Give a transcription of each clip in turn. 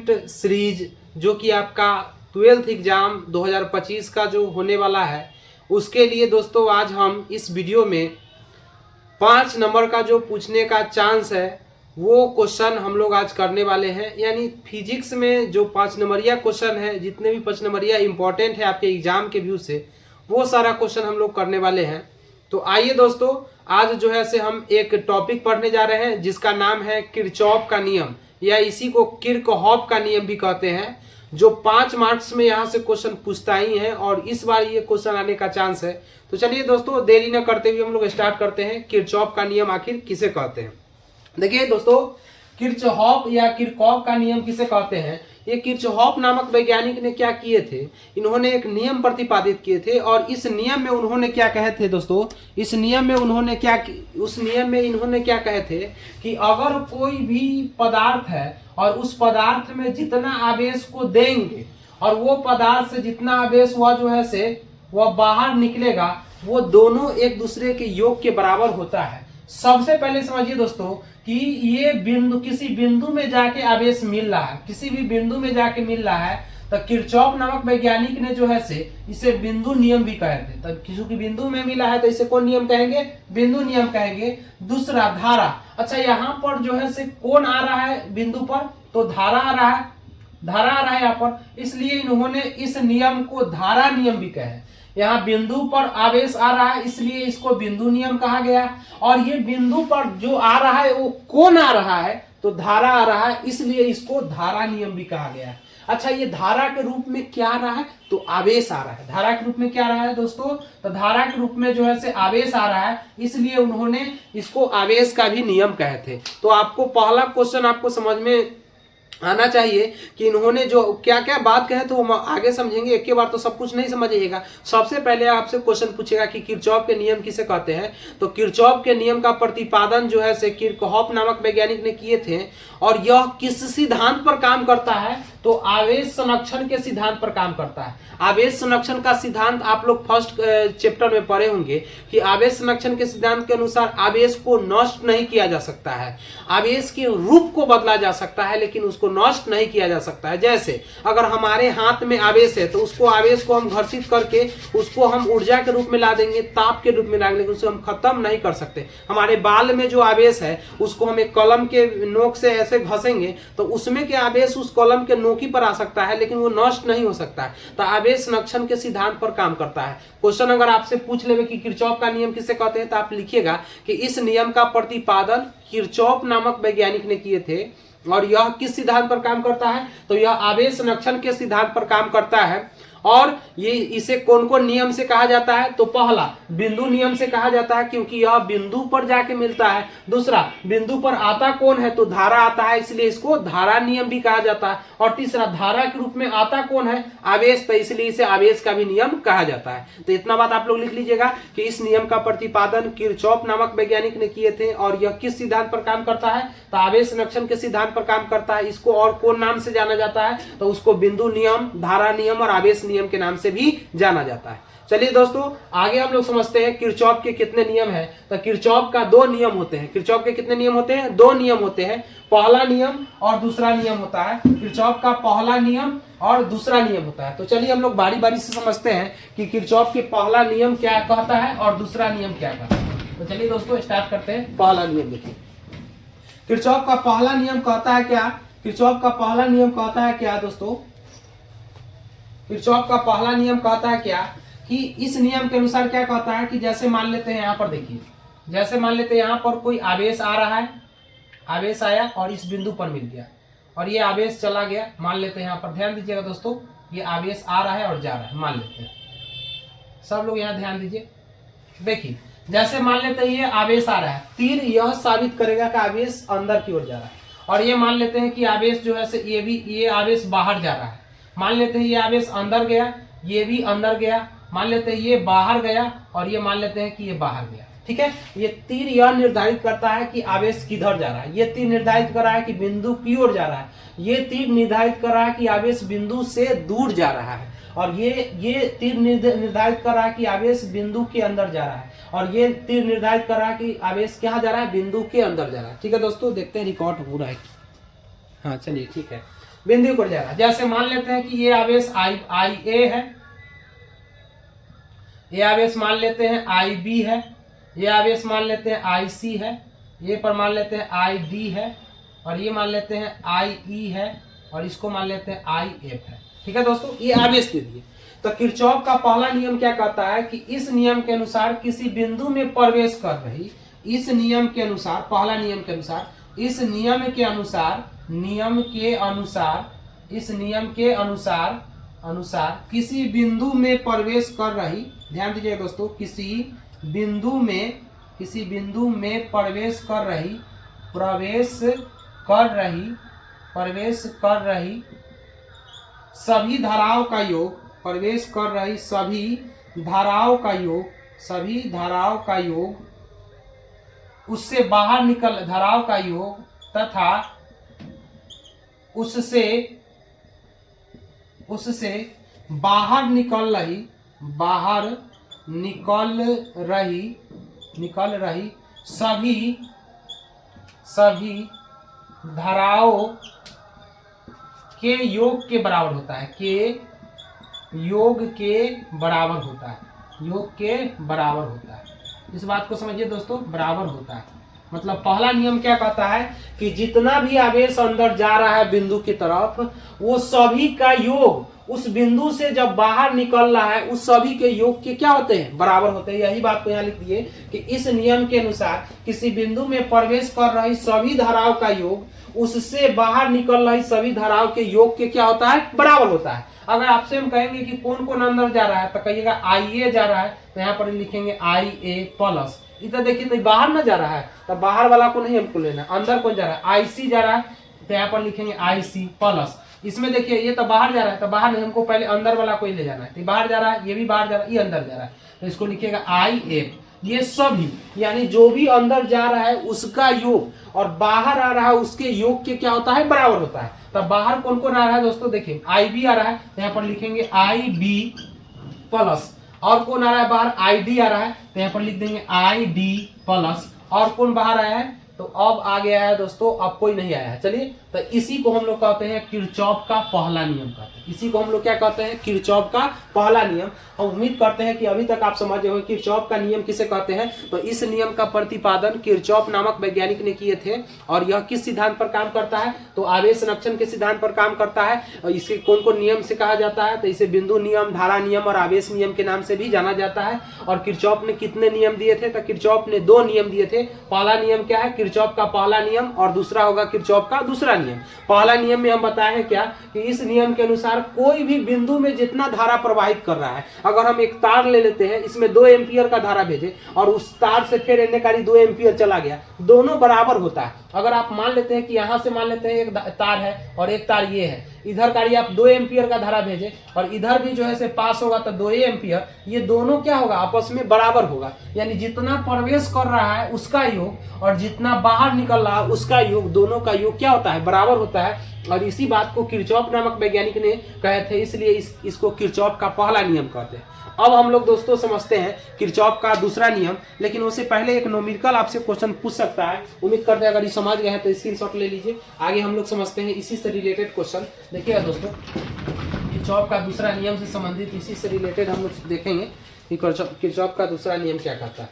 Attempt series जो कि आपका 12th एग्जाम 2025 का जो होने वाला है, उसके लिए दोस्तों आज हम इस वीडियो में 5 नंबर का जो पूछने का चांस है वो क्वेश्चन हम लोग आज करने वाले हैं। यानी फिजिक्स में जो 5 नंबरिया क्वेश्चन है, जितने भी 5 नंबरिया इंपॉर्टेंट है आपके एग्जाम के व्यू से, वो सारा क्वेश्चन हम लोग करने वाले हैं। तो आइए दोस्तों, आज जो है से हम एक टॉपिक पढ़ने जा रहे हैं जिसका नाम है किरचॉफ का नियम, या इसी को किरचॉफ का नियम भी कहते हैं, जो 5 मार्क्स में यहाँ से क्वेश्चन पूछता ही है और इस बार ये क्वेश्चन आने का चांस है। तो चलिए दोस्तों, देरी न करते हुए हम लोग स्टार्ट करते हैं। किरचॉफ का नियम आखिर किसे कहते हैं? देखिए दोस्तों, किरचॉफ या किरचॉफ का नियम किसे कहते हैं? ये किरचॉफ नामक वैज्ञानिक ने क्या किए थे, इन्होंने एक नियम प्रतिपादित किए थे और इस नियम में उन्होंने क्या कहे थे दोस्तों, इस नियम में उन्होंने क्या कहे थे कि अगर कोई भी पदार्थ है और उस पदार्थ में जितना आवेश को देंगे और वो पदार्थ से जितना आवेश हुआ जो है से वह बाहर निकलेगा, वो दोनों एक दूसरे के योग के बराबर होता है। सबसे पहले समझिए दोस्तों कि ये बिंदु किसी बिंदु में जाके आवेश मिल रहा है, किसी भी बिंदु में जाके मिल रहा है, तो किरचॉफ नामक वैज्ञानिक ने जो है से इसे बिंदु नियम भी कहे थे। तो क्योंकि बिंदु में मिला है तो इसे कौन नियम कहेंगे? बिंदु नियम कहेंगे। दूसरा, धारा। अच्छा, यहाँ पर जो है से कौन आ रहा है बिंदु पर? तो धारा आ रहा है, धारा आ रहा है यहाँ पर, इसलिए इन्होंने इस नियम को धारा नियम भी कहे। यहाँ बिंदु पर आवेश आ रहा है इसलिए इसको बिंदु नियम कहा गया, और ये बिंदु पर जो आ रहा है वो कौन आ रहा है? तो धारा आ रहा है, इसलिए इसको धारा नियम भी कहा गया है। अच्छा, ये धारा के रूप में क्या आ रहा है? तो आवेश आ रहा है। धारा के रूप में क्या आ रहा है दोस्तों? तो धारा के रूप में जो है से आवेश आ रहा है, इसलिए उन्होंने इसको आवेश का भी नियम कहे थे। तो आपको पहला क्वेश्चन आपको समझ में आना चाहिए कि इन्होंने जो क्या क्या बात कहे तो हम आगे समझेंगे, एक के बार तो सब कुछ नहीं समझिएगा। सबसे पहले आपसे क्वेश्चन पूछेगा कि किरचॉफ के नियम किसे कहते हैं। तो किरचॉफ के नियम का प्रतिपादन जो है से किरचॉफ नामक वैज्ञानिक ने किए थे, और यह किस सिद्धांत पर काम करता है? तो आवेश संरक्षण के सिद्धांत पर काम करता है। आवेश संरक्षण का सिद्धांत आप लोग फर्स्ट चैप्टर में पढ़े होंगे कि आवेश संरक्षण के सिद्धांत के अनुसार आवेश को नष्ट नहीं किया जा सकता है। आवेश के रूप को बदला जा सकता है लेकिन उसको नष्ट नहीं किया जा सकता है। जैसे अगर हमारे हाथ में आवेश है तो उसको आवेश को हम घर्षित करके उसको हम ऊर्जा के रूप में ला देंगे, ताप के रूप में ला देंगे, उसे हम खत्म नहीं कर सकते। हमारे बाल में जो आवेश है उसको हम एक कलम के नोक से ऐसे घसेंगे तो उसमें के आवेश उस कलम के नोकी पर आ सकता है लेकिन वो नष्ट नहीं हो सकता है। तो आवेश संरक्षण के सिद्धांत पर काम करता है। क्वेश्चन अगर आपसे पूछ ले कि किरचॉफ का नियम किसे कहते हैं, तो आप लिखिएगा कि इस नियम का प्रतिपादन किरचॉफ नामक वैज्ञानिक ने किए थे, और यह किस सिद्धांत पर काम करता है? तो यह आवेश संरक्षण के सिद्धांत पर काम करता है। और ये इसे कौन कौन नियम से कहा जाता है? तो पहला, बिंदु नियम से कहा जाता है क्योंकि यह बिंदु पर जाके मिलता है। दूसरा, बिंदु पर आता कौन है? तो धारा आता है, इसलिए इसको धारा नियम भी कहा जाता है। और तीसरा, धारा के रूप में आता कौन है? आवेश, तो इसलिए इसे आवेश का भी नियम कहा जाता है। तो इतना बात आप लोग लिख लीजिएगा कि इस नियम का प्रतिपादन किरचॉफ नामक वैज्ञानिक ने किए थे, और यह किस सिद्धांत पर काम करता है? तो आवेश संरक्षण के सिद्धांत पर काम करता है। इसको और कौन नाम से जाना जाता है? तो उसको बिंदु नियम, धारा नियम और आवेश नियम के नाम से भी जाना जाता है। चलिए दोस्तों, आगे हम लोग समझते हैं किरचॉफ के कितने नियम हैं। तो किरचॉफ का 2 नियम होते हैं। किरचॉफ के कितने नियम होते हैं? 2 नियम होते हैं। पहला नियम और दूसरा नियम होता है। किरचॉफ का पहला नियम और दूसरा नियम होता है। तो चलिए हम लोग बारी बारी से समझते हैं कि किरचॉफ के पहला नियम क्या कहता है और दूसरा नियम क्या कहता है। तो चलिए दोस्तों, स्टार्ट करते हैं। पहला नियम देखिए, किरचॉफ का पहला नियम कहता है क्या? किरचॉफ का पहला नियम कहता है क्या दोस्तों? किरचॉफ का पहला नियम कहता है क्या कि इस नियम के अनुसार क्या कहता है कि जैसे मान लेते हैं यहाँ पर देखिए, जैसे मान लेते हैं यहाँ पर कोई आवेश आ रहा है, आवेश आया और इस बिंदु पर मिल गया और ये आवेश चला गया। मान लेते हैं यहाँ पर, ध्यान दीजिएगा दोस्तों, ये आवेश आ रहा है और जा रहा है। मान लेते हैं, सब लोग यहाँ ध्यान दीजिए। देखिए, जैसे मान लेते हैं ये आवेश आ रहा है, तीर यह साबित करेगा कि आवेश अंदर की ओर जा रहा है। और ये मान लेते हैं कि आवेश जो है से ये आवेश बाहर जा रहा है। मान लेते हैं ये आवेश अंदर गया, ये भी अंदर गया। मान लेते हैं ये बाहर गया और ये मान लेते हैं कि ये बाहर गया। ठीक है, ये तीर यह निर्धारित करता है कि आवेश किधर जा रहा है। ये तीर निर्धारित कर रहा है कि बिंदु की ओर जा रहा है। ये तीर निर्धारित कर रहा है कि आवेश बिंदु से दूर जा रहा है। और ये तीर निर्धारित कर रहा है कि आवेश बिंदु के अंदर जा रहा है। और ये तीर निर्धारित कर रहा है कि आवेश कहाँ जा रहा है? बिंदु के अंदर जा रहा है। ठीक है दोस्तों, देखते हैं रिकॉर्ड हो रहा है। हाँ चलिए ठीक है। बिंदु पर जाएगा। जैसे मान लेते हैं कि ये आवेश आई ए है, ये आवेश मान लेते हैं आई बी है, ये आवेश मान लेते हैं आई सी है, ये पर मान लेते हैं आई डी है, और ये मान लेते हैं आई ई है, और इसको मान लेते हैं आई एफ है। ठीक है दोस्तों, ये आवेश दे दिए। तो किरचॉफ का पहला नियम क्या कहता है कि इस नियम के अनुसार किसी बिंदु में प्रवेश कर रही, इस नियम के अनुसार, पहला नियम के अनुसार, इस नियम के अनुसार, इस नियम के अनुसार किसी बिंदु में प्रवेश कर रही, ध्यान दीजिएगा दोस्तों, किसी बिंदु में प्रवेश कर रही सभी धाराओं का योग, प्रवेश कर रही सभी धाराओं का योग, उससे बाहर निकल धाराओं का योग तथा उससे बाहर निकल रही सभी धाराओं के योग के बराबर होता है, योग के बराबर होता है। इस बात को समझिए दोस्तों, बराबर होता है। मतलब पहला नियम क्या कहता है कि जितना भी आवेश अंदर जा रहा है बिंदु की तरफ, वो सभी का योग उस बिंदु से जब बाहर निकल रहा है उस सभी के योग के क्या होते हैं, बराबर होते हैं। यही बात को यहाँ लिख दिए कि इस नियम के अनुसार किसी बिंदु में प्रवेश कर रही सभी धाराओं का योग उससे बाहर निकल रही सभी धाराओं के योग के क्या होता है, बराबर होता है। अगर आपसे हम कहेंगे कि कौन कौन अंदर जा रहा है तो कहिएगा आई ए जा रहा है, तो यहाँ पर लिखेंगे आई ए प्लस। इधर देखिए तो बाहर ना जा रहा है, तो बाहर वाला को नहीं हमको लेना, अंदर कौन जा रहा है, आई सी जा रहा है, तो यहाँ पर लिखेंगे आई सी प्लस। इसमें देखिए ये तो बाहर जा रहा है, तो बाहर नहीं, हमको पहले अंदर वाला को ही ले जाना है। तो बाहर जा रहा है, ये भी बाहर जा रहा है, ये अंदर जा रहा है, तो इसको लिखिएगा आई एफ। ये सभी यानी जो भी अंदर जा रहा है उसका योग और बाहर आ रहा है उसके योग के क्या होता है, बराबर होता है। तब बाहर कौन कौन आ रहा है दोस्तों, देखिए आई बी आ रहा है, तो यहाँ पर लिखेंगे आई बी प्लस। और कौन आ रहा है बाहर, आई डी आ रहा है, तो यहाँ पर लिख देंगे आई डी प्लस। और कौन बाहर आया है, तो अब आ गया है दोस्तों, अब कोई नहीं आया है। चलिए, तो इसी को हम लोग कहते हैं किरचॉफ का पहला नियम कहते हैं। इसी को हम लोग क्या कहते हैं, किरचॉफ का पहला नियम। हम उम्मीद करते हैं कि अभी तक आप समझ गए किरचॉफ का नियम किसे कहते हैं। तो इस नियम का प्रतिपादन किरचॉफ नामक वैज्ञानिक ने किए थे। और यह किस सिद्धांत पर काम करता है, तो आवेश संरक्षण के सिद्धांत पर काम करता है। और इसे कौन कौन नियम से कहा जाता है, तो इसे बिंदु नियम, धारा नियम और आवेश नियम के नाम से भी जाना जाता है। और किरचॉफ ने कितने नियम दिए थे, तो किरचॉफ ने 2 नियम दिए थे। पहला नियम क्या है, किरचॉफ का पहला नियम, और दूसरा होगा किरचॉफ का दूसरा नियम। पहला नियम में हम बताए हैं क्या कि इस नियम के अनुसार कोई भी बिंदु में जितना धारा प्रवाहित कर रहा है, अगर हम एक तार ले लेते हैं, इसमें 2 एम्पियर का धारा भेजे और उस तार से फिर एनकारी 2 एम्पियर चला गया, दोनों बराबर होता है। अगर आप मान लेते हैं कि यहां से मान लेते हैं एक तार है और एक तार ये है, इधर का आप 2 एम्पियर का धारा भेजे और इधर भी जो है से पास होगा तो 2 एम्पियर, ये दोनों क्या होगा, आपस में बराबर होगा। यानी जितना प्रवेश कर रहा है उसका योग और जितना बाहर निकल रहा है उसका योग, दोनों का योग क्या होता है, बराबर होता है। और इसी बात को किरचॉफ नामक वैज्ञानिक ने कहे थे, इसलिए इसको किरचॉफ का पहला नियम कहते हैं। अब हम लोग दोस्तों समझते हैं किरचॉफ का दूसरा नियम, लेकिन उससे पहले एक न्यूमेरिकल आपसे क्वेश्चन पूछ सकता है। उम्मीद करते हैं अगर ये समझ गए हैं तो स्क्रीनशॉट ले लीजिए। आगे हम लोग समझते हैं इसी से रिलेटेड क्वेश्चन। देखिएगा दोस्तों, किरचॉफ का दूसरा नियम से संबंधित इसी से रिलेटेड हम लोग देखेंगे कि किरचॉफ का दूसरा नियम क्या कहता है।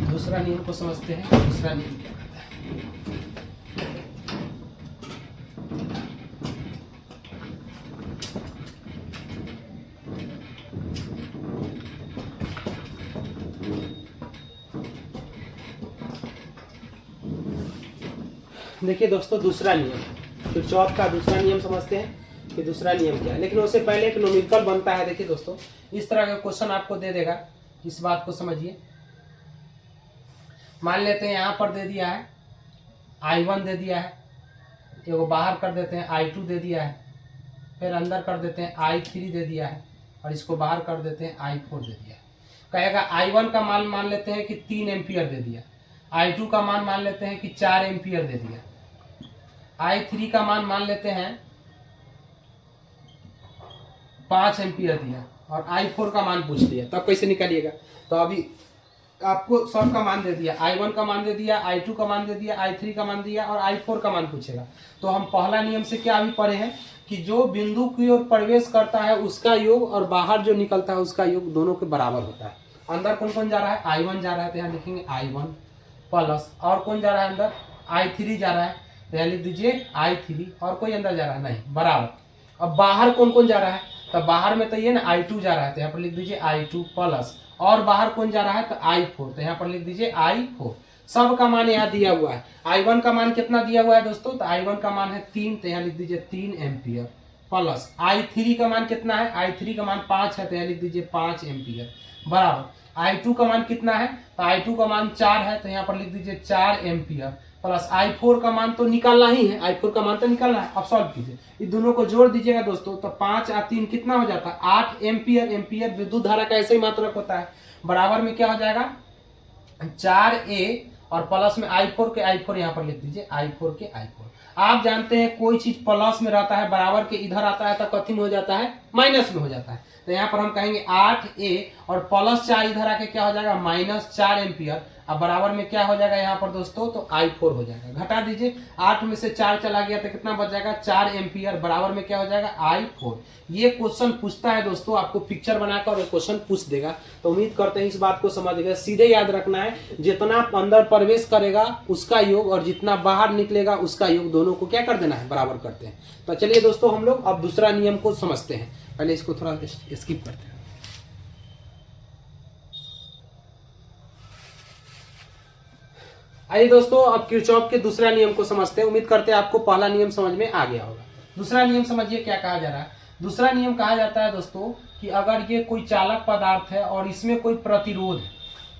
दूसरा नियम को समझते हैं, दूसरा नियम क्या कहता है। देखिए दोस्तों, दूसरा नियम, किरचॉफ का दूसरा नियम समझते हैं कि दूसरा नियम क्या है। लेकिन उससे पहले एक न्यूमेरिकल बनता है। देखिए दोस्तों, इस तरह का क्वेश्चन आपको दे देगा, इस बात को समझिए। मान लेते हैं यहाँ पर दे दिया है I1 दे दिया है, एगो बाहर कर देते हैं I2 दे दिया है, फिर अंदर कर देते हैं I3 दे दिया है और इसको बाहर कर देते हैं I4 दे दिया है। कहेगा I1 का मान मान लेते हैं कि 3 एम्पियर दे दिया, I2 का मान लेते हैं कि 4 एम्पियर दे दिया, I3 का मान लेते हैं 5 एम्पियर दिया और I4 का मान पूछ लिया, तब कैसे निकालिएगा? तो अभी आपको सब का मान दे दिया, I1 का मान दे दिया, I2 का मान दे दिया, I3 का मान दिया और I4 का मान पूछेगा। तो हम पहला नियम से क्या अभी पढ़े हैं कि जो बिंदु की ओर प्रवेश करता है उसका योग और बाहर जो निकलता है उसका योग दोनों के बराबर होता है। अंदर कौन कौन जा रहा है? I1 जा रहा है, तो यहाँ लिखेंगे I1 प्लस, और कौन जा रहा है अंदर? I3 जा रहा है, तो यहाँ लिख दीजिए I3, और कोई अंदर जा रहा है? नहीं, बराबर। अब बाहर कौन कौन जा रहा है? तो बाहर में तो ये ना I2 जा रहा है, तो यहाँ पर लिख दीजिए I2 प्लस, और बाहर कौन जा रहा है? तो I4, तो यहाँ पर लिख दीजिए I4। सब का मान यहाँ दिया हुआ है। I1 का मान कितना दिया हुआ है दोस्तों? तो I1 का मान है 3, तो यहाँ लिख दीजिए 3 एम्पियर प्लस I3 का मान कितना है? I3 का मान 5 है, तो यहाँ लिख दीजिए 5 एम्पियर बराबर। I2 का मान कितना है? तो I2 का मान 4 है, तो यहाँ पर लिख दीजिए 4 एम्पियर प्लस I4 का मान तो निकालना ही है, I4 का मान तो निकालना है। अब सॉल्व कीजिए, इस दोनों को जोड़ दीजिएगा दोस्तों, तो 5 और 3 कितना हो जाता है? 8 एम्पियर। एम्पियर विद्युत धारा का ऐसे ही मात्रक होता है। बराबर में क्या हो जाएगा? 4A और प्लस में I4 के I4 यहाँ पर लिख दीजिए I4 के I4। आप जानते हैं कोई चीज प्लस में रहता है, बराबर के इधर आता है तो कथी में हो जाता है? माइनस में हो जाता है। तो यहाँ पर हम कहेंगे 8A और प्लस 4 इधर आके क्या हो जाएगा? -4 एम्पियर। अब बराबर में क्या हो जाएगा यहाँ पर दोस्तों? तो I4 हो जाएगा। घटा दीजिए, 8 में से 4 चला गया तो कितना बच जाएगा? 4 एम्पियर। बराबर में क्या हो जाएगा? I4। ये क्वेश्चन पूछता है दोस्तों, आपको पिक्चर बनाकर और क्वेश्चन पूछ देगा। तो उम्मीद करते हैं इस बात को समझ गए। सीधे याद रखना है, जितना अंदर प्रवेश करेगा उसका योग और जितना बाहर निकलेगा उसका योग, दोनों को क्या कर देना है? बराबर करते हैं। तो चलिए दोस्तों, हम लोग अब दूसरा नियम को समझते हैं। पहले इसको थोड़ा स्किप करते हैं। आइए दोस्तों, अब किरचॉफ के दूसरा नियम को समझते हैं। उम्मीद करते हैं आपको पहला नियम समझ में आ गया होगा। दूसरा नियम समझिए क्या कहा जा रहा है। दूसरा नियम कहा जाता है दोस्तों कि अगर ये कोई चालक पदार्थ है और इसमें कोई प्रतिरोध है,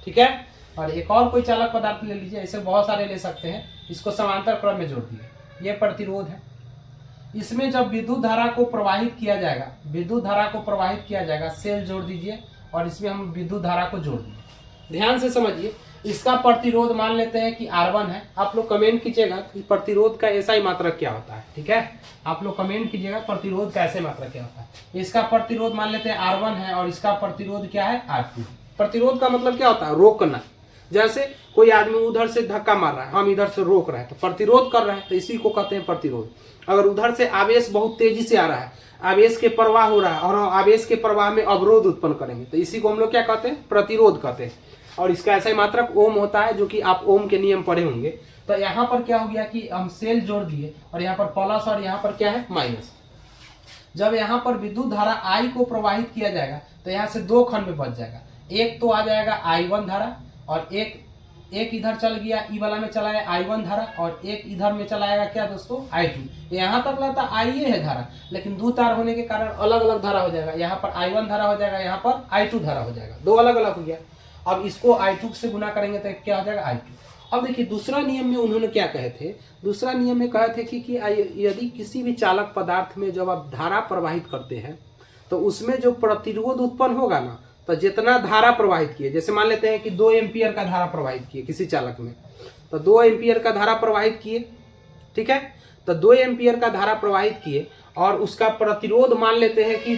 ठीक है, और एक और कोई चालक पदार्थ ले लीजिए, ऐसे बहुत सारे ले सकते हैं, इसको समांतर क्रम में जोड़ दिए, ये प्रतिरोध है। इसमें जब विद्युत धारा को प्रवाहित किया जाएगा, विद्युत धारा को प्रवाहित किया जाएगा, सेल जोड़ दीजिए और इसमें हम विद्युत धारा को जोड़ दिए। ध्यान से समझिए, इसका प्रतिरोध मान लेते हैं कि R1 है। आप लोग कमेंट कीजिएगा कि प्रतिरोध का ऐसा ही मात्रक क्या होता है, ठीक है। आप लोग कमेंट कीजिएगा प्रतिरोध का ऐसे मात्रक क्या होता है। इसका प्रतिरोध मान लेते हैं R1 है और इसका प्रतिरोध क्या है? R2। प्रतिरोध का मतलब क्या होता है? रोकना। जैसे कोई आदमी उधर से धक्का मार रहा है, हम इधर से रोक रहे हैं, तो प्रतिरोध कर रहे हैं, तो इसी को कहते हैं प्रतिरोध। अगर उधर से आवेश बहुत तेजी से आ रहा है, आवेश के प्रवाह हो रहा है और आवेश के प्रवाह में अवरोध उत्पन्न करेंगे, तो इसी को हम लोग क्या कहते हैं? प्रतिरोध कहते हैं। और इसका ऐसा ही मात्रक ओम होता है, जो कि आप ओम के नियम पढ़े होंगे। तो यहाँ पर क्या हो गया कि हम सेल जोड़ दिए और यहाँ पर प्लस और यहाँ पर क्या है? माइनस। जब यहाँ पर विद्युत धारा I को प्रवाहित किया जाएगा तो यहाँ से दो खंड में बच जाएगा। एक तो आ जाएगा I1 धारा और एक इधर चल गया, ई वाला में चला है I1 धारा, और एक इधर में चलाएगा क्या दोस्तों? I2। यहाँ तक रहता IA है धारा, लेकिन दो तार होने के कारण अलग अलग धारा हो जाएगा। यहाँ पर I1 धारा हो जाएगा, यहाँ पर I2 धारा हो जाएगा, दो अलग अलग हो गया। अब इसको I2 से गुना करेंगे तो क्या हो जाएगा? I2। अब देखिए दूसरा नियम में उन्होंने क्या कहे थे? दूसरा नियम में कहे थे कि यदि किसी भी चालक पदार्थ में जब आप धारा प्रवाहित करते हैं तो उसमें जो प्रतिरोध उत्पन्न होगा ना, तो जितना धारा प्रवाहित किए, जैसे मान लेते हैं कि 2 एम्पियर का धारा प्रवाहित किए किसी चालक में, तो 2 एम्पियर का धारा प्रवाहित किए, ठीक है, तो 2 एम्पियर का धारा प्रवाहित किए और उसका प्रतिरोध मान लेते हैं कि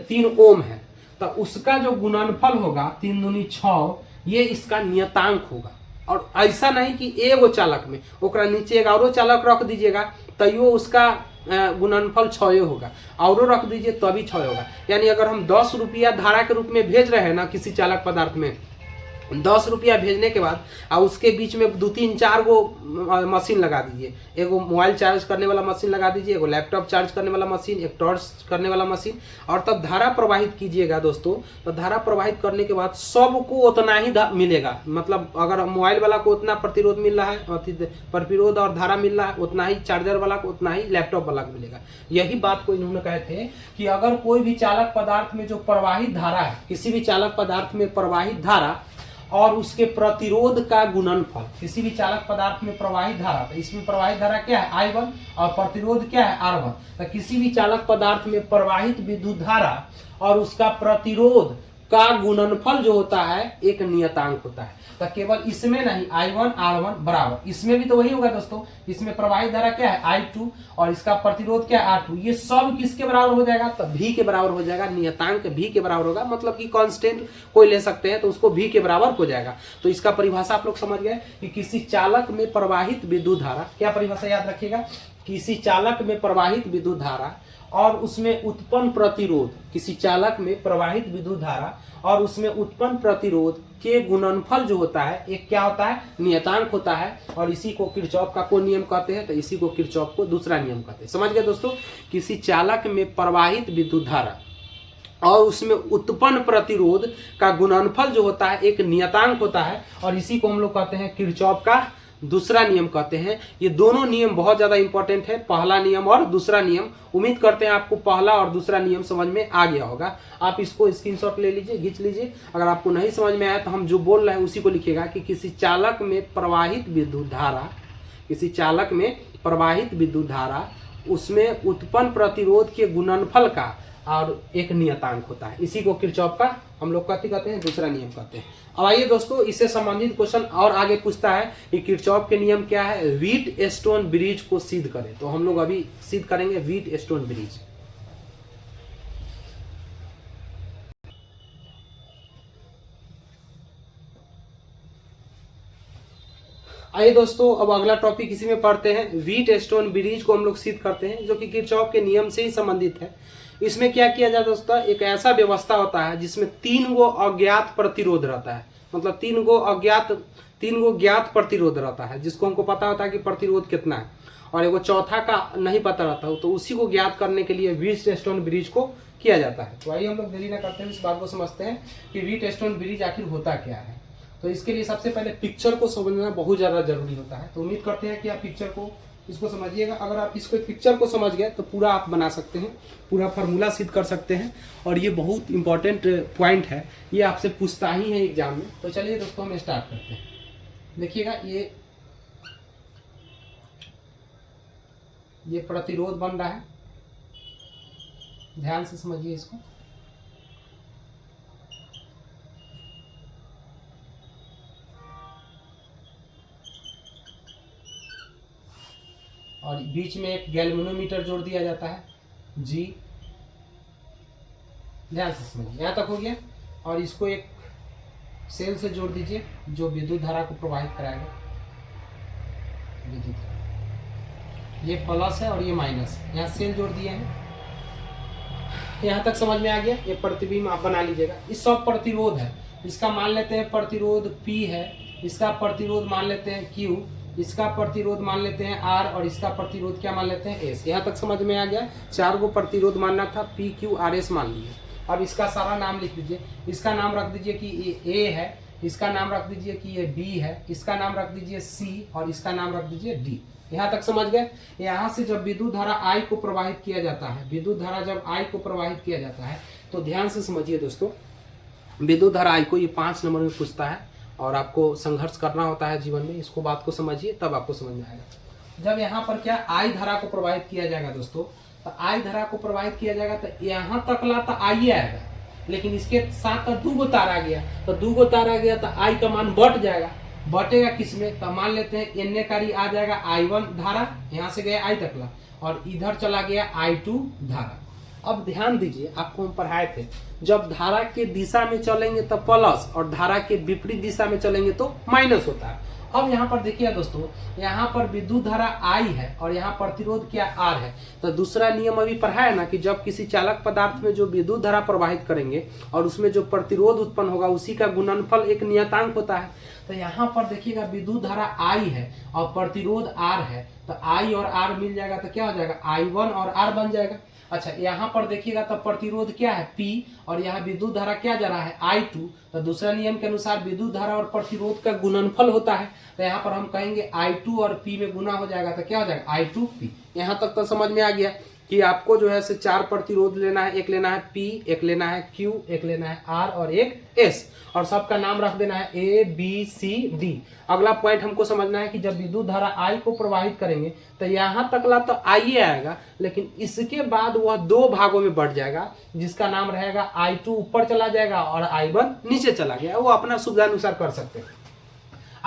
3 ओम है, तो उसका जो गुणनफल होगा 3 दूनी 6, ये इसका नियतांक होगा। और ऐसा नहीं कि एगो चालक में ओकरा नीचे एक औरो चालक रख दीजिएगा तैयो उसका गुणनफल 6 होगा, औरो रख दीजिए तभी 6 होगा। यानी अगर हम 10 रुपया धारा के रूप में भेज रहे हैं ना किसी चालक पदार्थ में, 10 रुपया भेजने के बाद और उसके बीच में 2-3-4 गो मशीन लगा दीजिए। एगो मोबाइल चार्ज करने वाला मशीन लगा दीजिए, एगो लैपटॉप चार्ज करने वाला मशीन, एक टॉर्च करने वाला मशीन, और तब धारा प्रवाहित कीजिएगा दोस्तों। तो धारा प्रवाहित करने के बाद सबको उतना ही मिलेगा। मतलब अगर मोबाइल वाला को उतना प्रतिरोध मिल रहा है, प्रतिरोध और धारा मिल रहा है, उतना ही चार्जर वाला को, उतना ही लैपटॉप वाला को मिलेगा। यही बात को इन्होंने कहे थे कि अगर कोई भी चालक पदार्थ में जो प्रवाहित धारा है, किसी भी चालक पदार्थ में प्रवाहित धारा और उसके प्रतिरोध का गुणनफल, किसी भी चालक पदार्थ में प्रवाहित धारा, तो इसमें प्रवाहित धारा क्या है? I1 और प्रतिरोध क्या है? R1। तो किसी भी चालक पदार्थ में प्रवाहित विद्युत धारा और उसका प्रतिरोध का गुणनफल जो होता है एक नियतांक होता है। तो केवल इसमें नहीं, I1 R1 बराबर, इसमें भी तो वही होगा दोस्तों। इसमें प्रवाहित धारा क्या है I2 और इसका प्रतिरोध क्या है R2। ये सब किसके बराबर हो जाएगा? तो V के बराबर हो जाएगा। नियतांक V के बराबर होगा, मतलब कि कांस्टेंट कोई ले सकते हैं तो उसको V के बराबर हो जाएगा। तो इसका परिभाषा आप लोग समझ गए कि किसी चालक में प्रवाहित विद्युत धारा, क्या परिभाषा याद रखिएगा, किसी चालक में प्रवाहित विद्युत धारा और उसमें उत्पन्न प्रतिरोध, किसी चालक में प्रवाहित विद्युत धारा और उसमें उत्पन्न प्रतिरोध के गुणनफल जो होता है एक क्या होता है? नियतांक होता है। और इसी को किरचॉफ का कोई नियम कहते हैं? तो इसी को किरचॉफ को दूसरा नियम कहते हैं। समझ गए दोस्तों? किसी चालक में प्रवाहित विद्युत धारा और उसमें उत्पन्न प्रतिरोध का गुणनफल जो होता है एक नियतांक होता है, और इसी को हम लोग कहते हैं किरचॉफ का दूसरा नियम कहते हैं। ये दोनों नियम बहुत ज्यादा इंपॉर्टेंट है, पहला नियम और दूसरा नियम। उम्मीद करते हैं आपको पहला और दूसरा नियम समझ में आ गया होगा। आप इसको स्क्रीनशॉट ले लीजिए, खींच लीजिए। अगर आपको नहीं समझ में आया तो हम जो बोल रहे हैं उसी को लिखिएगा कि किसी चालक में प्रवाहित विद्युत धारा, किसी चालक में प्रवाहित विद्युत धारा उसमें उत्पन्न प्रतिरोध के गुणनफल का और एक नियतांक होता है। इसी को किरचॉफ का हम लोग कहते हैं दूसरा नियम कहते हैं। अब आइए दोस्तों, इससे संबंधित क्वेश्चन और आगे पूछता है कि किरचॉफ के नियम क्या है? व्हीट स्टोन ब्रिज को सिद्ध करें। तो हम लोग अभी सिद्ध करेंगे व्हीट स्टोन ब्रिज। आइए दोस्तों, अब अगला टॉपिक इसी में पढ़ते हैं। व्हीट स्टोन ब्रिज को हम लोग सिद्ध करते हैं, जो कि किरचॉफ के नियम से ही संबंधित है। इसमें क्या किया जाता है दोस्तों? एक ऐसा व्यवस्था होता है जिसमें 3 गो अज्ञात प्रतिरोध रहता है, मतलब 3 गो ज्ञात प्रतिरोध रहता है, जिसको हमको पता होता है कि प्रतिरोध कितना है, और एगो चौथा का नहीं पता रहता हो, तो उसी को ज्ञात करने के लिए व्हीट स्टोन ब्रिज को किया जाता है। तो आइए हम लोग देरी न करते हुए इस बात को समझते हैं कि व्हीट स्टोन ब्रिज आखिर होता क्या है। तो इसके लिए सबसे पहले पिक्चर को समझना बहुत ज़्यादा जरूरी होता है। तो उम्मीद करते हैं कि आप पिक्चर को इसको समझिएगा। अगर आप इसको पिक्चर को समझ गए तो पूरा आप बना सकते हैं, पूरा फार्मूला सिद्ध कर सकते हैं। और ये बहुत इंपॉर्टेंट पॉइंट है, ये आपसे पूछता ही है एग्जाम में। तो चलिए दोस्तों हम स्टार्ट करते हैं। देखिएगा, ये प्रतिरोध बन रहा है, ध्यान से समझिए इसको। और बीच में एक गैल्वेनोमीटर जोड़ दिया जाता है G, ध्यान से समझिए, यहाँ तक हो गया। और इसको एक सेल से जोड़ दीजिए जो विद्युत धारा को प्रवाहित कराएगा। विद्युत धारा ये प्लस है और ये माइनस, यहाँ सेल जोड़ दिए हैं। यहाँ तक समझ में आ गया। ये प्रतिबिंब आप बना लीजिएगा। इस सब प्रतिरोध है, इसका मान लेते हैं प्रतिरोध P है, इसका प्रतिरोध मान लेते हैं Q, इसका प्रतिरोध मान लेते हैं R, और इसका प्रतिरोध क्या मान लेते हैं S। यहाँ तक समझ में आ गया। 4 गो प्रतिरोध मानना था, P Q R S मान लिए। अब इसका सारा नाम लिख दीजिए। इसका नाम रख दीजिए कि ये A है, इसका नाम रख दीजिए कि ये B है, इसका नाम रख दीजिए C, और इसका नाम रख दीजिए D। यहाँ तक समझ गए। यहाँ से जब विद्युत धारा I को प्रवाहित किया जाता है, विद्युत धारा जब I को प्रवाहित किया जाता है, तो ध्यान से समझिए दोस्तों, विद्युत धारा I को ये 5 नंबर में पूछता है, और आपको संघर्ष करना होता है जीवन में। इसको बात को समझिए, तब आपको समझ में आएगा। जब यहाँ पर क्या I धारा को प्रवाहित किया जाएगा दोस्तों, तो I धारा को प्रवाहित किया जाएगा तो यहाँ तक ला तो I आएगा, लेकिन इसके साथ तो 2 गो तार आ गया, तो 2 गो तार आ गया तो I का मान बढ़ जाएगा। बटेगा किसमें? तो मान लेते हैं एन कारी आ जाएगा I1 धारा, यहाँ से गया I तक ला, और इधर चला गया I2 धारा। अब ध्यान दीजिए, आपको हम पढ़ाए थे, जब धारा के दिशा में चलेंगे तो प्लस, और धारा के विपरीत दिशा में चलेंगे तो माइनस होता है। अब यहाँ पर देखिए दोस्तों, यहाँ पर विद्युत धारा I है और यहाँ प्रतिरोध क्या R है। तो दूसरा नियम अभी पढ़ा है ना कि जब किसी चालक पदार्थ में जो विद्युत धारा प्रवाहित करेंगे और उसमें जो प्रतिरोध उत्पन्न होगा उसी का गुणनफल एक नियतांक होता है। तो यहाँ पर देखिएगा विद्युत धारा I है और प्रतिरोध R है, तो I और R मिल जाएगा तो क्या हो जाएगा? I1 और R बन जाएगा। अच्छा, यहाँ पर देखिएगा तो प्रतिरोध क्या है P, और यहाँ विद्युत धारा क्या जा रहा है I2। तो दूसरा नियम के अनुसार विद्युत धारा और प्रतिरोध का गुणनफल होता है, तो यहाँ पर हम कहेंगे I2 और P में गुना हो जाएगा तो क्या हो जाएगा? I2P। यहाँ तक तो समझ में आ गया। कि आपको जो है से 4 प्रतिरोध लेना है, एक लेना है P, एक लेना है Q, एक लेना है R और एक S, और सबका नाम रख देना है A B C D। अगला पॉइंट हमको समझना है कि जब विद्युत धारा I को प्रवाहित करेंगे तो यहाँ तकला तो I आएगा, लेकिन इसके बाद वह 2 भागों में बढ़ जाएगा, जिसका नाम रहेगा I2 ऊपर चला जाएगा और I1 नीचे चला गया। वो अपना सुविधा अनुसार कर सकते हैं।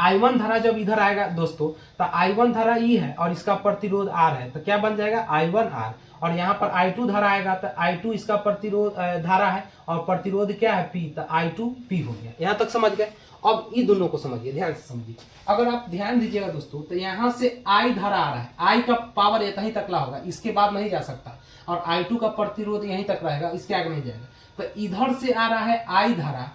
I1 धारा जब इधर आएगा दोस्तों तो I1 धारा E है और इसका प्रतिरोध R है, तो क्या बन जाएगा I1R। और यहाँ पर I2 धारा आएगा तो I2 इसका प्रतिरोध धारा है और प्रतिरोध क्या है P, तो I2P हो गया। यहाँ तक समझ गए। अब ये दोनों को समझिए, ध्यान से समझिए। अगर आप ध्यान दीजिएगा दोस्तों तो यहाँ से I धारा आ रहा है, I का पावर यहीं तकला होगा, इसके बाद नहीं जा सकता, और I2 का प्रतिरोध यहीं तक रहेगा, इसके आगे नहीं जाएगा। तो इधर से आ रहा है I धारा,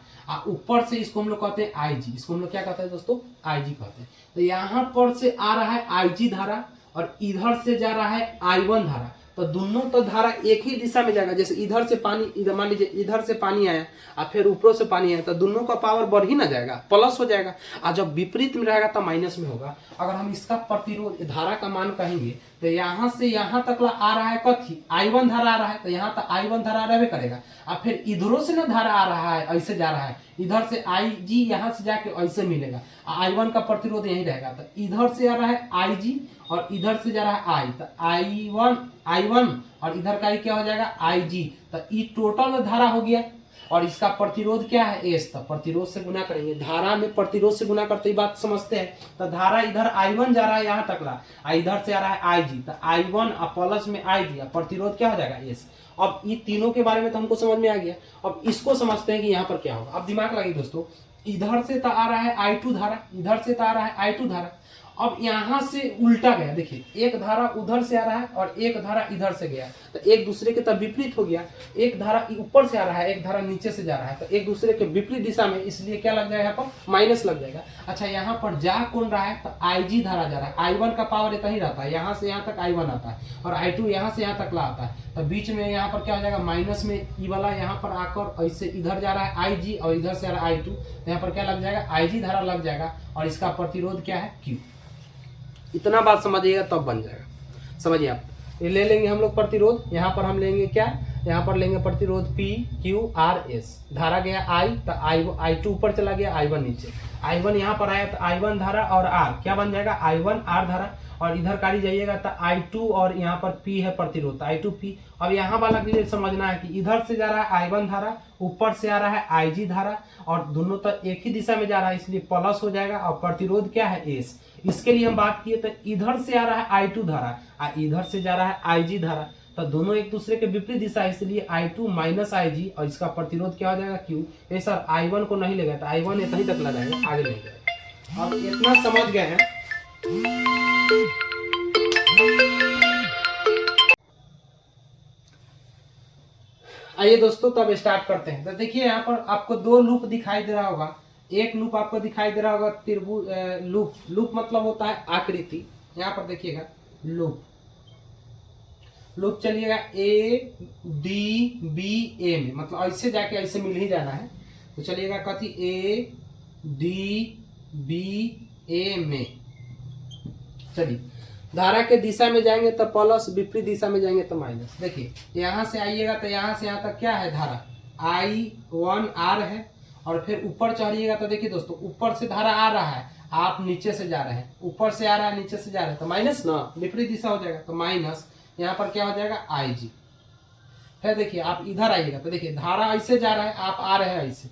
ऊपर से इसको हम लोग कहते हैं IG, इसको हम लोग क्या कहते हैं दोस्तों, IG कहते हैं। तो यहाँ पर से आ रहा है IG धारा और इधर से जा रहा है I1 धारा, तो दोनों तो धारा एक ही दिशा में जाएगा। जैसे इधर से पानी, इधर मान लीजिए इधर से पानी आया और फिर ऊपर से पानी आया, तो दोनों का पावर बढ़ ही ना जाएगा, प्लस हो जाएगा। और जब विपरीत में रहेगा तो माइनस में होगा। अगर हम इसका प्रतिरोध धारा का मान कहेंगे तो यहाँ से यहाँ तक आ रहा है कथी, I1 धारा आ रहा है, तो यहाँ तक I1 धारा रहबे करेगा। और फिर इधरों से ना धारा आ रहा है, ऐसे जा रहा है, इधर से IG यहाँ से जाके ऐसे मिलेगा, I1 का प्रतिरोध यही रहेगा। तो इधर से आ रहा है IG और इधर से जा रहा है I, तो I1 और इधर का क्या हो जाएगा IG, तो ये टोटल धारा हो गया। और इसका प्रतिरोध क्या है S, तो प्रतिरोध से गुना करेंगे, धारा में प्रतिरोध से गुना करते ही बात समझते हैं। तो धारा इधर I1 जा रहा है यहाँ तक ला, इधर से आ रहा है IG, तो I1 प्लस में IG, प्रतिरोध क्या हो जाएगा S। अब ये तीनों के बारे में तो हमको समझ में आ गया। अब इसको समझते हैं कि यहाँ पर क्या होगा। अब दिमाग लगाइए दोस्तों, इधर से तो आ रहा है I2 धारा, इधर से तो आ रहा है I2 धारा। अब यहाँ से उल्टा गया, देखिए एक धारा उधर से आ रहा है और एक धारा इधर से गया, तो एक दूसरे के तब विपरीत हो गया। एक धारा ऊपर से आ रहा है, एक धारा नीचे से जा रहा है, तो एक दूसरे के विपरीत दिशा में, इसलिए क्या लग जाएगा यहाँ पर, माइनस लग जाएगा। अच्छा, यहाँ पर जा कौन रहा है, तो IG धारा जा रहा है। I1 का पावर इतना ही रहता है, यहाँ से यहाँ तक I1 आता है और I2 यहाँ से यहाँ तक ला आता है, तो बीच में यहाँ पर क्या हो जाएगा, माइनस में ई वाला यहाँ पर आकर ऐसे इधर जा रहा है IG और इधर से आ रहा है I2, तो यहाँ पर क्या लग जाएगा, IG धारा लग जाएगा और इसका प्रतिरोध क्या है, Q। इतना बात समझिएगा तब बन जाएगा। समझिए आप, ये ले लेंगे हम लोग प्रतिरोध, यहाँ पर हम लेंगे क्या, यहाँ पर लेंगे प्रतिरोध P Q R S। धारा गया I, तो I2 ऊपर चला गया, I1 नीचे, I1 यहाँ पर आया तो I1 धारा और R क्या बन जाएगा, I1 R धारा, और इधर कारी जाइएगा तो I2 और यहाँ पर P है प्रतिरोध, I2P। अब यहाँ वाला के लिए समझना है कि इधर से जा रहा है I1 धारा, ऊपर से आ रहा है IG धारा, और दोनों तो एक ही दिशा में जा रहा है, इसलिए प्लस हो जाएगा। और प्रतिरोध क्या है S। इसके लिए हम बात किए तो इधर से आ रहा है I2 धारा और इधर से जा रहा है IG धारा, तो दोनों एक दूसरे के विपरीत दिशा है, इसलिए I2 माइनस IG और इसका प्रतिरोध क्या हो जाएगा, Q। ये सर I1 को नहीं लेगा, तो I1 इतना ही तक लगाएंगे, आगे नहीं जाएगा। अब इतना समझ गए हैं। आइए दोस्तों, तब स्टार्ट करते हैं। तो देखिए यहाँ पर आपको 2 लूप दिखाई दे रहा होगा। एक लूप आपको दिखाई दे रहा होगा त्रिभुज लूप, लूप मतलब होता है आकृति। यहाँ पर देखिएगा लूप, लूप चलिएगा A D B A में, मतलब ऐसे जाके ऐसे मिल ही जाना है। तो चलिएगा कथी A D B A में, चलिए धारा के दिशा में जाएंगे तो प्लस, विपरीत दिशा में जाएंगे तो माइनस। देखिए यहाँ से आइएगा तो यहाँ से यहाँ तक क्या है, धारा I1 R है, और फिर ऊपर चढ़िएगा तो देखिए दोस्तों ऊपर से धारा आ रहा है, आप नीचे से जा रहे हैं, ऊपर से आ रहा है नीचे से जा रहे हैं, तो माइनस ना, विपरीत दिशा हो जाएगा, तो माइनस यहाँ पर क्या हो जाएगा IG। फिर देखिए आप इधर आइएगा तो देखिए धारा ऐसे जा रहा है, आप आ रहे हैं ऐसे,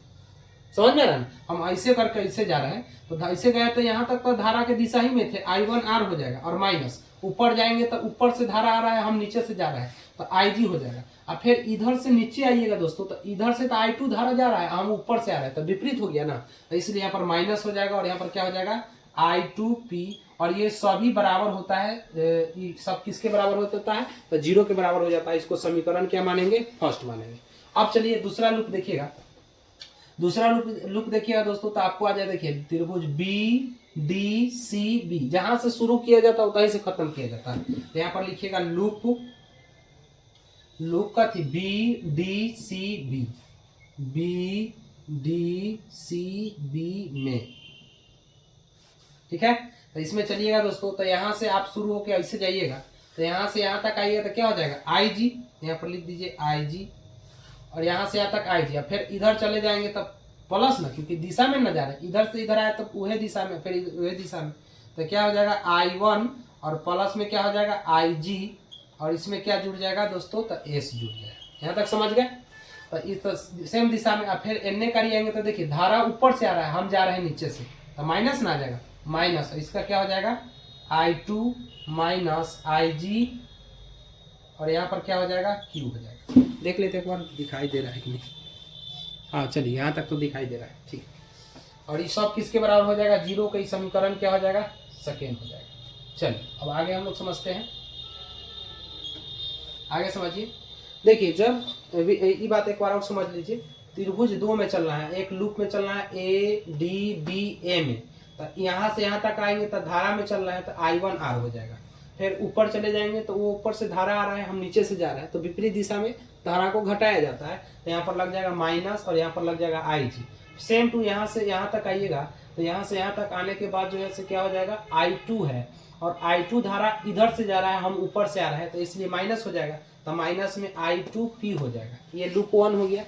समझ में रहा है, हम ऐसे करके ऐसे जा रहे हैं, तो ऐसे गए तो यहाँ तक तो धारा के दिशा ही में थे, I1 R हो जाएगा, और माइनस ऊपर जाएंगे तो ऊपर से धारा आ रहा है, हम नीचे से जा रहे हैं, तो IG हो जाएगा। और फिर इधर से नीचे आइएगा दोस्तों, तो इधर से तो I2 धारा जा रहा है, हम ऊपर से आ रहे हैं, तो विपरीत हो गया ना, तो इसलिए यहाँ पर माइनस हो जाएगा, और यहाँ पर क्या हो जाएगा I2P। और ये सभी बराबर होता है, ये सब किसके बराबर होता है, तो 0 के बराबर हो जाता है। इसको समीकरण क्या मानेंगे, फर्स्ट मानेंगे। अब चलिए दूसरा लूप देखिएगा, दूसरा लूप देखिएगा दोस्तों, तो आपको आ जाए देखिए त्रिभुज BDCB, जहां से शुरू किया जाता है उतना से खत्म किया जाता है। तो यहाँ पर लिखिएगा लूप, लूप का थी BDCB, BDCB में, ठीक है। तो इसमें चलिएगा दोस्तों, तो यहाँ से आप शुरू होकर ऐसे जाइएगा तो यहाँ से यहाँ तक आइएगा तो क्या हो जाएगा आई जी, यहाँ पर लिख दीजिए आई जी, और यहाँ से यहाँ तक आई जी। फिर इधर चले जाएंगे तब प्लस ना, क्योंकि दिशा में न जा रहे, इधर से इधर आए तो वही दिशा में, फिर वही दिशा में, तो क्या हो जाएगा आई वन, और प्लस में क्या हो जाएगा आई जी, और इसमें क्या जुड़ जाएगा दोस्तों, तो एस जुड़ जाएगा। यहाँ तक समझ गए। तो इस तो सेम दिशा में। अब फिर एन करिएंगे तो देखिए धारा ऊपर से आ रहा है, हम जा रहे हैं नीचे से, तो माइनस ना आ जाएगा, माइनस, इसका क्या हो जाएगा आई टू माइनस आई जी, और यहाँ पर क्या हो जाएगा क्यू हो जाएगा। देख लेते एक बार दिखाई दे रहा है कि नहीं। हाँ चलिए यहाँ तक तो दिखाई दे रहा है, ठीक। और ये सब किसके बराबर हो जाएगा, जीरो का समीकरण क्या हो जाएगा, सेकेंड हो जाएगा। चलिए अब आगे हम लोग समझते हैं, आगे समझिए। देखिए जब ये बात एक बार और समझ लीजिए, त्रिभुज दो में चलना है, एक लूप में चलना है ए डी बी ए में, तो यहाँ से यहाँ तक आएंगे तो धारा में चल रहा है तो आई वन आर हो जाएगा। फिर ऊपर चले जाएंगे तो वो ऊपर से धारा आ रहा है, हम नीचे से जा रहे हैं, तो विपरीत दिशा में धारा को घटाया जाता है, तो यहाँ पर लग जाएगा माइनस, और यहाँ पर लग जाएगा आई जी। सेम टू यहाँ से यहाँ तक आइएगा, तो यहाँ से यहाँ तक आने के बाद जो है क्या हो जाएगा आई टू है, और आई टू धारा इधर से जा रहा है, हम ऊपर से आ रहे हैं, तो इसलिए माइनस हो जाएगा, तो माइनस में आई टू पी हो जाएगा। ये लूप वन हो गया।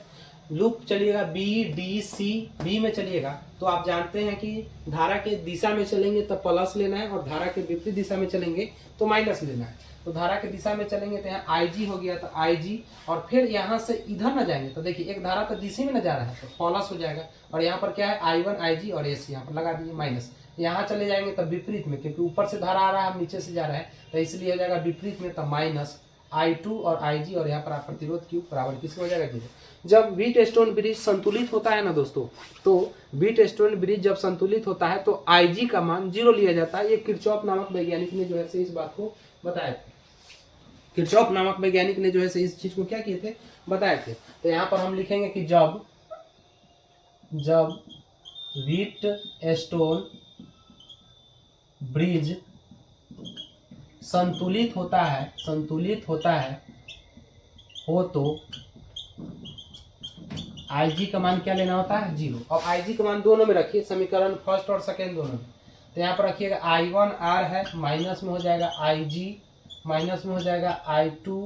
लूप चलिएगा बी डी सी, बी में चलिएगा तो आप जानते हैं कि धारा के दिशा में चलेंगे तो प्लस लेना है, और धारा के विपरीत दिशा में चलेंगे तो माइनस लेना है। तो धारा के दिशा में चलेंगे तो यहाँ आई जी हो गया, तो आई जी, और फिर यहाँ से इधर न जाएंगे तो देखिए एक धारा तो दिशा में न जा रहा है तो प्लस हो जाएगा, और यहाँ पर क्या है आई वन आई जी, और एस यहाँ पर लगा दीजिए माइनस। यहाँ चले जाएंगे तब विपरीत में, क्योंकि ऊपर से धारा आ रहा है, हम नीचे से जा रहे हैं, तो इसलिए हो जाएगा विपरीत में, तब माइनस आई टू और आई जी, और यहाँ पर आप प्रतिरोध क्यू बराबर किसको हो जाएगा जीरो। जब व्हीट स्टोन ब्रिज संतुलित होता है ना दोस्तों, तो व्हीट स्टोन ब्रिज जब संतुलित होता है तो आई जी का मान जीरो लिया जाता है। ये किरचॉफ नामक वैज्ञानिक ने जो है इस बात को बताया था। किरचॉफ नामक वैज्ञानिक ने जो है इस चीज को क्या किए थे, बताए थे। तो यहाँ पर हम लिखेंगे कि जब व्हीट स्टोन ब्रिज संतुलित होता है हो तो आई जी का मान क्या लेना होता है, जीरो। अब आई जी का मान दोनों में रखिए, समीकरण फर्स्ट और सेकेंड दोनों में। तो यहाँ पर रखिएगा आई वन आर है, माइनस में हो जाएगा आई जी, माइनस में हो जाएगा आई टू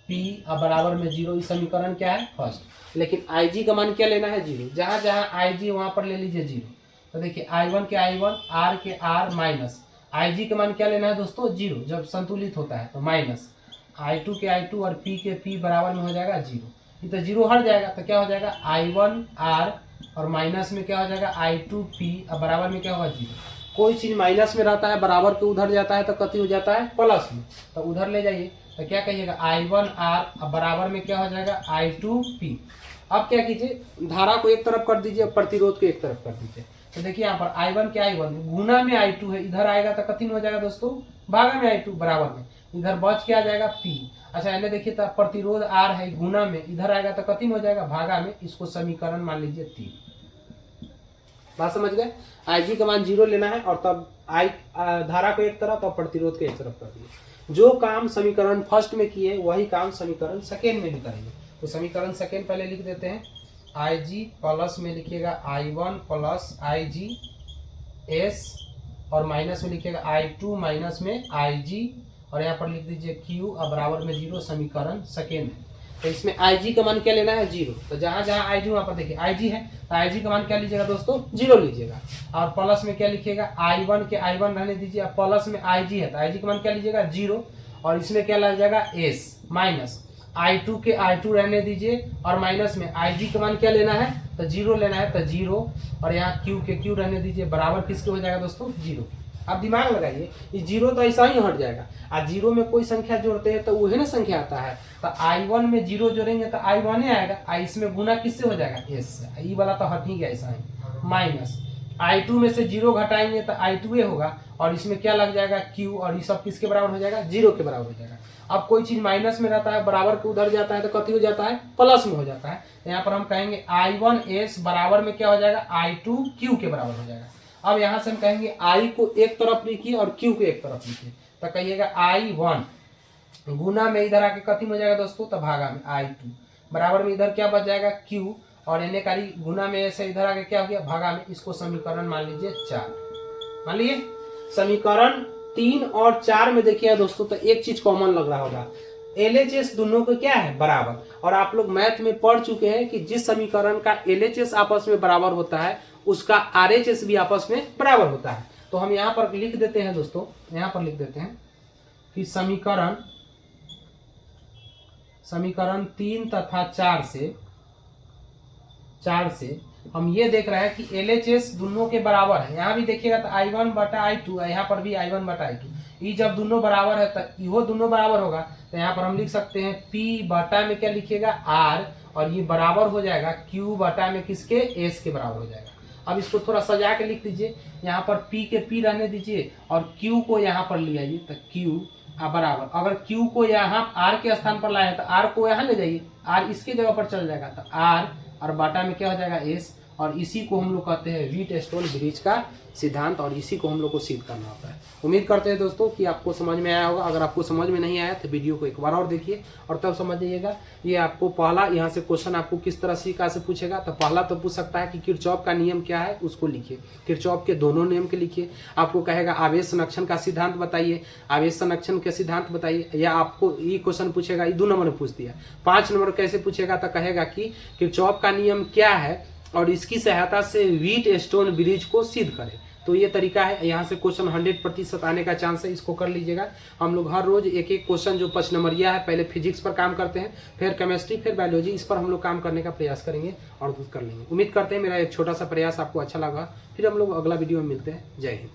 पी, और बराबर में जीरो। इस समीकरण क्या है, फर्स्ट। लेकिन आई जी का मान क्या लेना है, जीरो। जहाँ जहाँ आई जी वहाँ पर ले लीजिए जीरो। तो देखिए आई वन के आई वन, आर के आर, माइनस आई जी का मान क्या लेना है दोस्तों, जीरो। जब संतुलित होता है तो माइनस आई टू के आई टू और पी के पी बराबर में हो जाएगा जीरो। ये तो जीरो हट जाएगा, तो क्या हो जाएगा आई वन आर, और माइनस में क्या हो जाएगा आई टू पी, और बराबर में क्या होगा जीरो। कोई चीज माइनस में रहता है बराबर के उधर जाता है तो कति हो जाता है, प्लस में, तो उधर ले जाइए। तो क्या कहिएगा आई वन आर, अब बराबर में क्या हो जाएगा आई टू पी। अब क्या कीजिए, धारा को एक तरफ कर दीजिए, प्रतिरोध को एक तरफ कर दीजिए। तो देखिए यहाँ पर आई वन के आई वन गुना में आई टू है, इधर आएगा तो कति में हो जाएगा दोस्तों, भागा में आई टू, बराबर में इधर बच के आ जाएगा पी। अच्छा इन्हें देखिए तो प्रतिरोध आर है, गुना में इधर आएगा तो कति में हो जाएगा, भागा में। इसको समीकरण मान लीजिए 3। बात समझ गए। आई जी का मान जीरो लेना है, और तब आई धारा को एक तरफ और प्रतिरोध को एक तरफ कर दिए। जो काम समीकरण फर्स्ट में किए वही काम समीकरण सेकेंड में भी करेंगे। तो समीकरण सेकेंड पहले लिख देते हैं, आई जी प्लस में लिखिएगा I one plus I G S, और माइनस में लिखिएगा आई टू माइनस में आई जी, और यहाँ पर लिख दीजिए क्यू, और बराबर में जीरो। समीकरण सेकेंड है। तो इसमें आई जी का मान क्या लेना है, जीरो। तो जहाँ जहाँ आई जी वहाँ पर देखिए आई जी है, तो आई जी का मान क्या लीजिएगा दोस्तों, जीरो लीजिएगा। और प्लस में क्या लिखिएगा आई वन के आई वन रहने दीजिए, और प्लस में आई जी है तो आई जी का मान क्या लीजिएगा, जीरो। और इसमें क्या लग जाएगा एस, माइनस आई टू के आई टू रहने दीजिए, और माइनस में आई जी का मान क्या लेना है, तो जीरो लेना है, तो जीरो। और यहाँ क्यू के क्यू रहने दीजिए, बराबर किसके हो जाएगा दोस्तों, जीरो। आप दिमाग लगाइए, ये जीरो तो ऐसा ही हट जाएगा। आज जीरो में कोई संख्या जोड़ते हैं तो वही ना संख्या आता है। तो आई वन में जीरो जोड़ेंगे तो आई वन ही आएगा, इसमें गुना किससे हो जाएगा, एस से। ये वाला तो हट ही गया, ऐसा ही। माइनस आई टू में से जीरो घटाएंगे तो आई टू होगा, और इसमें क्या लग जाएगा क्यू, और ये सब किसके बराबर हो जाएगा, जीरो के बराबर हो जाएगा। अब कोई चीज माइनस में रहता है बराबर के उधर जाता है तो कति हो जाता है, प्लस में हो जाता है। यहाँ पर हम कहेंगे आई वन एस बराबर में क्या हो जाएगा, आई टू क्यू के बराबर हो जाएगा। अब यहाँ से हम कहेंगे आई को एक तरफ लिखिए और क्यू को एक तरफ लिखिए, तो कहिएगा आई वन गुना में इधर आके कति में हो जाएगा दोस्तों, तो भागा में आई टू, बराबर में इधर क्या बच जाएगा क्यू, और एने कारी गुना में से इधर आके क्या हो गया, भागा में। इसको समीकरण मान लीजिए 4। मान लीजिए समीकरण 3 और 4 में देखिए दोस्तों, तो एक चीज कॉमन लग रहा होगा, LHS दोनों को क्या है, बराबर। और आप लोग मैथ में पढ़ चुके हैं कि जिस समीकरण का LHS आपस में बराबर होता है उसका RHS भी आपस में बराबर होता है। तो हम यहाँ पर लिख देते हैं दोस्तों, यहाँ पर लिख देते हैं कि समीकरण 3 तथा 4 से हम ये देख रहे हैं कि LHS दोनों के बराबर है। यहाँ भी देखिएगा तो I1 बटा I2, यहाँ पर भी I1 बटा I2। ये जब दोनों बराबर है तो इहो दोनों बराबर होगा, तो यहाँ पर हम लिख सकते हैं P बटा में क्या लिखिएगा, R, और ये बराबर हो जाएगा Q बटा में किसके, S के बराबर हो जाएगा। अब इसको थोड़ा सजा के लिख दीजिए, यहाँ पर P के P रहने दीजिए और Q को यहाँ पर ले आइए, तो Q बराबर, अगर Q को यहाँ R के स्थान पर लाए तो R को यहाँ ले जाइए, R इसके जगह पर चल जाएगा, तो R और बाटा में क्या हो जाएगा, S। और इसी को हम लोग कहते हैं व्हीट-स्टोन ब्रिज का सिद्धांत, और इसी को हम लोग को सिद्ध करना होता है। उम्मीद करते हैं दोस्तों कि आपको समझ में आया होगा। अगर आपको समझ में नहीं आया तो वीडियो को एक बार और देखिए और तब समझ जाइएगा। ये आपको पहला यहाँ से क्वेश्चन आपको किस तरह से पूछेगा, तो पहला तो पूछ सकता है कि किरचॉफ का नियम क्या है, उसको लिखिए। किरचॉफ के दोनों नियम के लिखिए। आपको कहेगा आवेश संरक्षण का सिद्धांत बताइए, आवेश संरक्षण के सिद्धांत बताइए, या आपको ये क्वेश्चन पूछेगा, ये 2 नंबर में पूछ दिया। 5 नंबर कैसे पूछेगा, तो कहेगा कि किरचॉफ का नियम क्या है और इसकी सहायता से व्हीट-स्टोन ब्रिज को सिद्ध करें। तो ये तरीका है, यहाँ से क्वेश्चन 100% आने का चांस है, इसको कर लीजिएगा। हम लोग हर रोज एक एक क्वेश्चन जो 5 नंबरिया है, पहले फिजिक्स पर काम करते हैं, फिर केमिस्ट्री, फिर बायोलॉजी, इस पर हम लोग काम करने का प्रयास करेंगे और कर लेंगे। उम्मीद करते हैं मेरा एक छोटा सा प्रयास आपको अच्छा लगा। फिर हम लोग अगला वीडियो में मिलते हैं। जय हिंद।